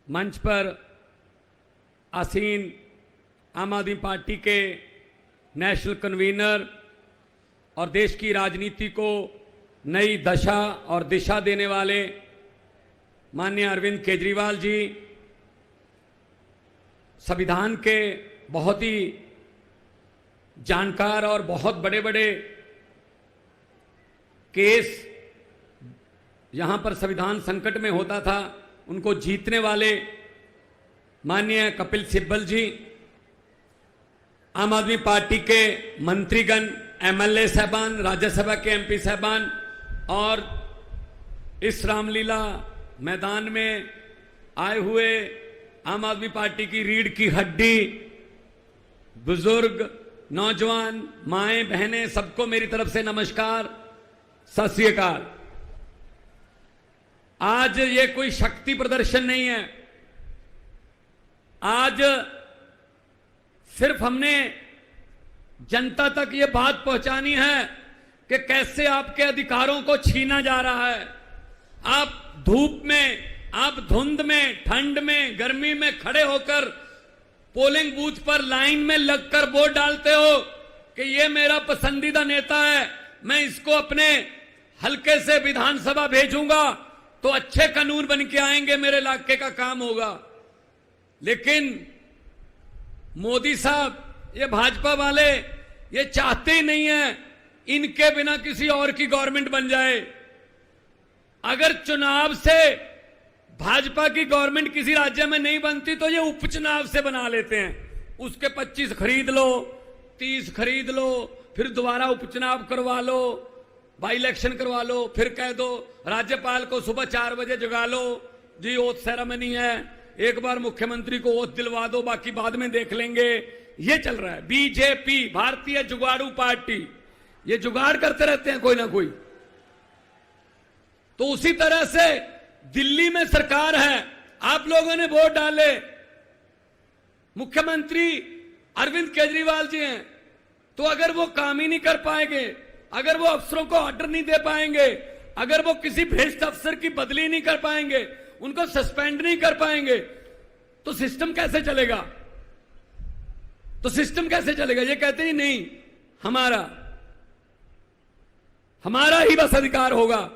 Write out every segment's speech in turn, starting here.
मंच पर आसीन आम आदमी पार्टी के नेशनल कन्वीनर और देश की राजनीति को नई दशा और दिशा देने वाले माननीय अरविंद केजरीवाल जी, संविधान के बहुत ही जानकार और बहुत बड़े बड़े केस यहां पर संविधान संकट में होता था उनको जीतने वाले माननीय कपिल सिब्बल जी, आम आदमी पार्टी के मंत्रीगण, एमएलए साहबान, राज्यसभा के एमपी साहबान और इस रामलीला मैदान में आए हुए आम आदमी पार्टी की रीढ़ की हड्डी, बुजुर्ग, नौजवान, माएं, बहनें, सबको मेरी तरफ से नमस्कार, सत श्री अकाल। आज ये कोई शक्ति प्रदर्शन नहीं है। आज सिर्फ हमने जनता तक ये बात पहुंचानी है कि कैसे आपके अधिकारों को छीना जा रहा है। आप धूप में, आप धुंध में, ठंड में, गर्मी में खड़े होकर पोलिंग बूथ पर लाइन में लगकर वोट डालते हो कि ये मेरा पसंदीदा नेता है, मैं इसको अपने हल्के से विधानसभा भेजूंगा तो अच्छे कानून बन के आएंगे, मेरे इलाके का काम होगा। लेकिन मोदी साहब, ये भाजपा वाले, ये चाहते ही नहीं है इनके बिना किसी और की गवर्नमेंट बन जाए। अगर चुनाव से भाजपा की गवर्नमेंट किसी राज्य में नहीं बनती तो ये उपचुनाव से बना लेते हैं। उसके 25 खरीद लो, 30 खरीद लो, फिर दोबारा उपचुनाव करवा लो, बाई इलेक्शन करवा लो, फिर कह दो राज्यपाल को सुबह 4 बजे जगा लो, जी ओथ सेरेमनी है, एक बार मुख्यमंत्री को ओथ दिलवा दो, बाकी बाद में देख लेंगे। ये चल रहा है। बीजेपी, भारतीय जुगाड़ू पार्टी, ये जुगाड़ करते रहते हैं कोई ना कोई। तो उसी तरह से दिल्ली में सरकार है, आप लोगों ने वोट डाले, मुख्यमंत्री अरविंद केजरीवाल जी हैं, तो अगर वो काम ही नहीं कर पाएंगे, अगर वो अफसरों को ऑर्डर नहीं दे पाएंगे, अगर वो किसी भ्रष्ट अफसर की बदली नहीं कर पाएंगे, उनको सस्पेंड नहीं कर पाएंगे, तो सिस्टम कैसे चलेगा? तो सिस्टम कैसे चलेगा? ये कहते ही नहीं, हमारा ही बस अधिकार होगा।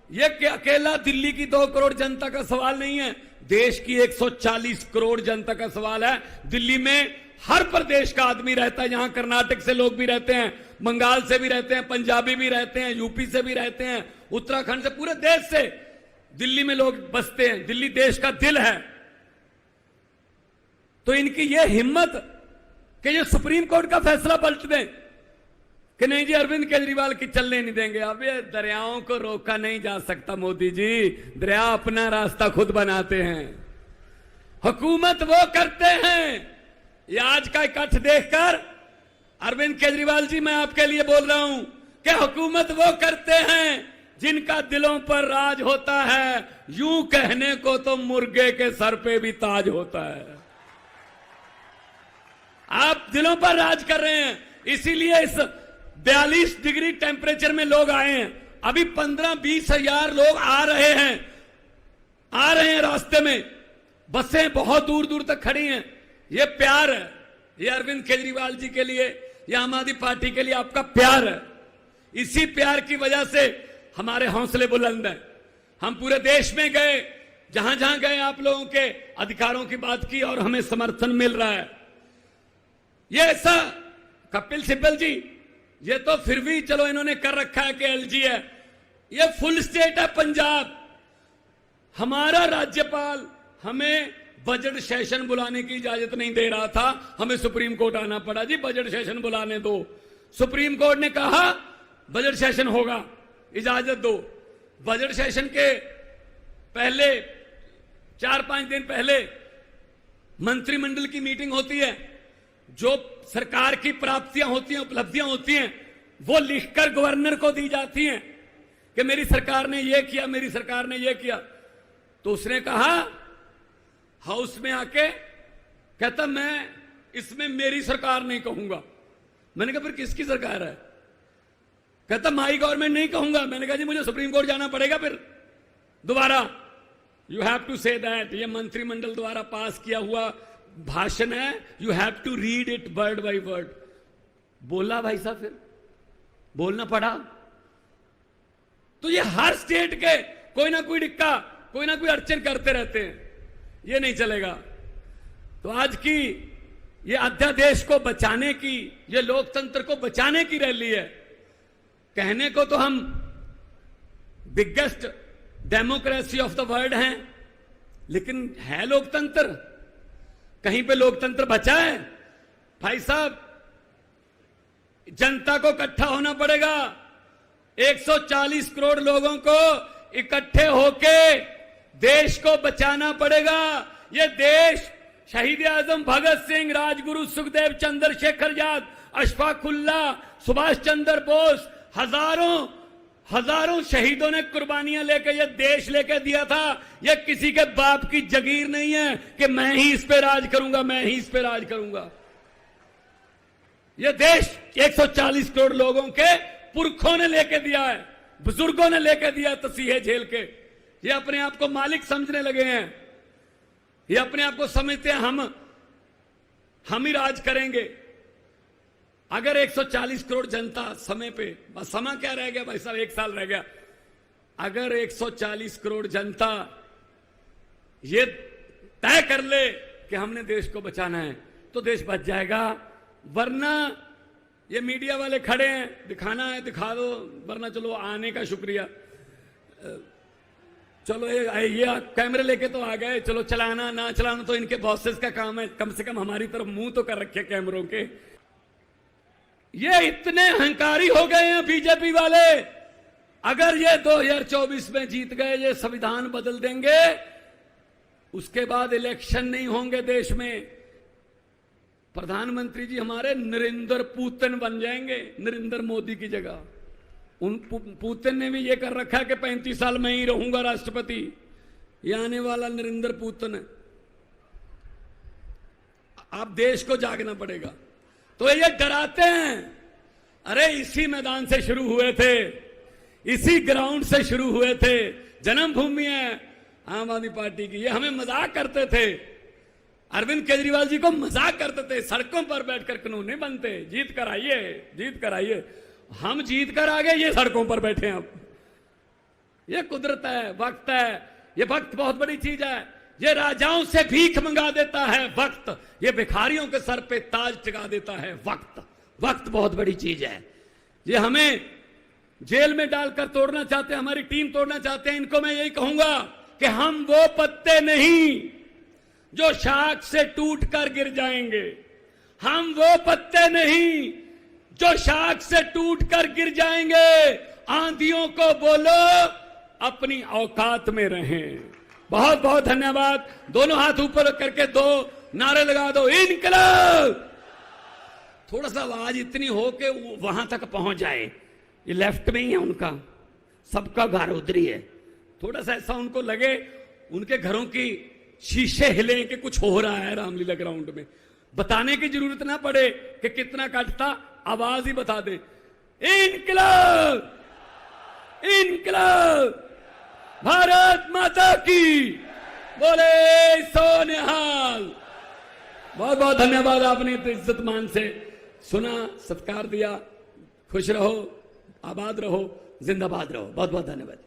ये अकेला दिल्ली की 2 करोड़ जनता का सवाल नहीं है, देश की 140 करोड़ जनता का सवाल है। दिल्ली में हर प्रदेश का आदमी रहता है, यहां कर्नाटक से लोग भी रहते हैं, बंगाल से भी रहते हैं, पंजाबी भी रहते हैं, यूपी से भी रहते हैं, उत्तराखंड से, पूरे देश से दिल्ली में लोग बसते हैं। दिल्ली देश का दिल है। तो इनकी यह हिम्मत कि ये सुप्रीम कोर्ट का फैसला पलट दें कि नहीं जी अरविंद केजरीवाल की चलने नहीं देंगे। अब ये दरियाओं को रोका नहीं जा सकता मोदी जी, दरिया अपना रास्ता खुद बनाते हैं, हुकूमत वो करते हैं। ये आज का इकट्ठ देखकर अरविंद केजरीवाल जी, मैं आपके लिए बोल रहा हूं कि हुकूमत वो करते हैं जिनका दिलों पर राज होता है। यूं कहने को तो मुर्गे के सर पे भी ताज होता है। आप दिलों पर राज कर रहे हैं, इसीलिए इस 42 डिग्री टेम्परेचर में लोग आए हैं। अभी 15-20 हजार लोग आ रहे हैं रास्ते में, बसें बहुत दूर दूर तक खड़ी हैं। ये प्यार है, ये अरविंद केजरीवाल जी के लिए, ये आम आदमी पार्टी के लिए आपका प्यार है। इसी प्यार की वजह से हमारे हौसले बुलंद हैं। हम पूरे देश में गए, जहां जहां गए आप लोगों के अधिकारों की बात की और हमें समर्थन मिल रहा है। ये ऐसा कपिल सिब्बल जी, ये तो फिर भी चलो इन्होंने कर रखा है कि एलजी है, ये फुल स्टेट है पंजाब। हमारा राज्यपाल हमें बजट सेशन बुलाने की इजाजत नहीं दे रहा था, हमें सुप्रीम कोर्ट आना पड़ा, जी बजट सेशन बुलाने दो। सुप्रीम कोर्ट ने कहा बजट सेशन होगा, इजाजत दो। बजट सेशन के पहले 4-5 दिन पहले मंत्रिमंडल की मीटिंग होती है, जो सरकार की प्राप्तियां होती हैं, उपलब्धियां होती हैं, वो लिखकर गवर्नर को दी जाती हैं कि मेरी सरकार ने ये किया, मेरी सरकार ने ये किया। तो उसने कहा हाउस में आके, कहता मैं इसमें मेरी सरकार नहीं कहूंगा। मैंने कहा फिर किसकी सरकार है? कहता माई गवर्नमेंट नहीं कहूंगा। मैंने कहा जी मुझे सुप्रीम कोर्ट जाना पड़ेगा फिर दोबारा। You have to say that. ये मंत्रिमंडल द्वारा पास किया हुआ भाषण है, you have to read it word by word. बोला भाई साहब, फिर बोलना पड़ा। तो ये हर स्टेट के कोई ना कोई डिक्का, कोई ना कोई अड़चन करते रहते हैं, ये नहीं चलेगा। तो आज की ये अध्यादेश को बचाने की, ये लोकतंत्र को बचाने की रैली है। कहने को तो हम biggest democracy of the world हैं, लेकिन है लोकतंत्र? कहीं पे लोकतंत्र बचा है? भाई साहब, जनता को इकट्ठा होना पड़ेगा। 140 करोड़ लोगों को इकट्ठे होके देश को बचाना पड़ेगा। ये देश शहीद आजम भगत सिंह, राजगुरु सुखदेव, चंद्रशेखर आजाद, अशफाक उल्लाह, सुभाष चंद्र बोस, हजारों शहीदों ने कुर्बानियां लेकर यह देश लेकर दिया था। यह किसी के बाप की जगीर नहीं है कि मैं ही इस पे राज करूंगा, मैं ही इस पे राज करूंगा। यह देश 140 करोड़ लोगों के पुरखों ने लेके दिया है, बुजुर्गों ने लेके दिया तसीहे झेल के। ये अपने आप को मालिक समझने लगे हैं, ये अपने आप को समझते हैं हम ही राज करेंगे। अगर 140 करोड़ जनता समय पे, बस समय क्या रह गया भाई साहब, 1 साल रह गया। अगर 140 करोड़ जनता ये तय कर ले कि हमने देश को बचाना है, तो देश बच जाएगा। वरना ये मीडिया वाले खड़े हैं, दिखाना है दिखा दो, वरना चलो आने का शुक्रिया, चलो ये कैमरे लेके तो आ गए, चलो चलाना ना चलाना तो इनके बॉसेस का काम है। कम से कम हमारी तरफ मुंह तो कर रखे कैमरों के। ये इतने अहंकारी हो गए हैं बीजेपी वाले। अगर ये 2024 में जीत गए, ये संविधान बदल देंगे, उसके बाद इलेक्शन नहीं होंगे देश में। प्रधानमंत्री जी हमारे नरेंद्र पुतिन बन जाएंगे, नरेंद्र मोदी की जगह। उन पुतिन ने भी ये कर रखा है कि 35 साल में ही रहूंगा राष्ट्रपति। ये आने वाला नरेंद्र पुतिन है। अब देश को जागना पड़ेगा। तो ये डराते हैं। अरे इसी मैदान से शुरू हुए थे, इसी ग्राउंड से शुरू हुए थे। जन्मभूमि है आम आदमी पार्टी की। ये हमें मजाक करते थे, अरविंद केजरीवाल जी को मजाक करते थे, सड़कों पर बैठकर कानून नहीं बनते, जीत कर आइए, जीत कर आइए। हम जीत कर आ गए, ये सड़कों पर बैठे हैं। अब ये कुदरत है, वक्त है। ये वक्त बहुत बड़ी चीज है। ये राजाओं से भीख मंगा देता है वक्त, ये भिखारियों के सर पे ताज टिका देता है वक्त। वक्त बहुत बड़ी चीज है। ये हमें जेल में डालकर तोड़ना चाहते हैं, हमारी टीम तोड़ना चाहते हैं। इनको मैं यही कहूंगा कि हम वो पत्ते नहीं जो शाख से टूटकर गिर जाएंगे। हम वो पत्ते नहीं जो शाख से टूटकर गिर जाएंगे। आंधियों को बोलो अपनी औकात में रहें। बहुत बहुत धन्यवाद। दोनों हाथ ऊपर करके दो नारे लगा दो, इनकलाब। थोड़ा सा आवाज इतनी हो कि वहां तक पहुंच जाए। ये लेफ्ट में ही है उनका, सबका घर उधर ही है। थोड़ा सा ऐसा उनको लगे, उनके घरों की शीशे हिले कि कुछ हो रहा है रामलीला ग्राउंड में। बताने की जरूरत ना पड़े कि कितना कटता, आवाज ही बता दे, इनकलाब, इनकलाब, भारत माता की बोले सो निहाल। बहुत बहुत धन्यवाद। आपने इतने इज्जत मान से सुना, सत्कार दिया। खुश रहो, आबाद रहो, जिंदाबाद रहो। बहुत बहुत धन्यवाद।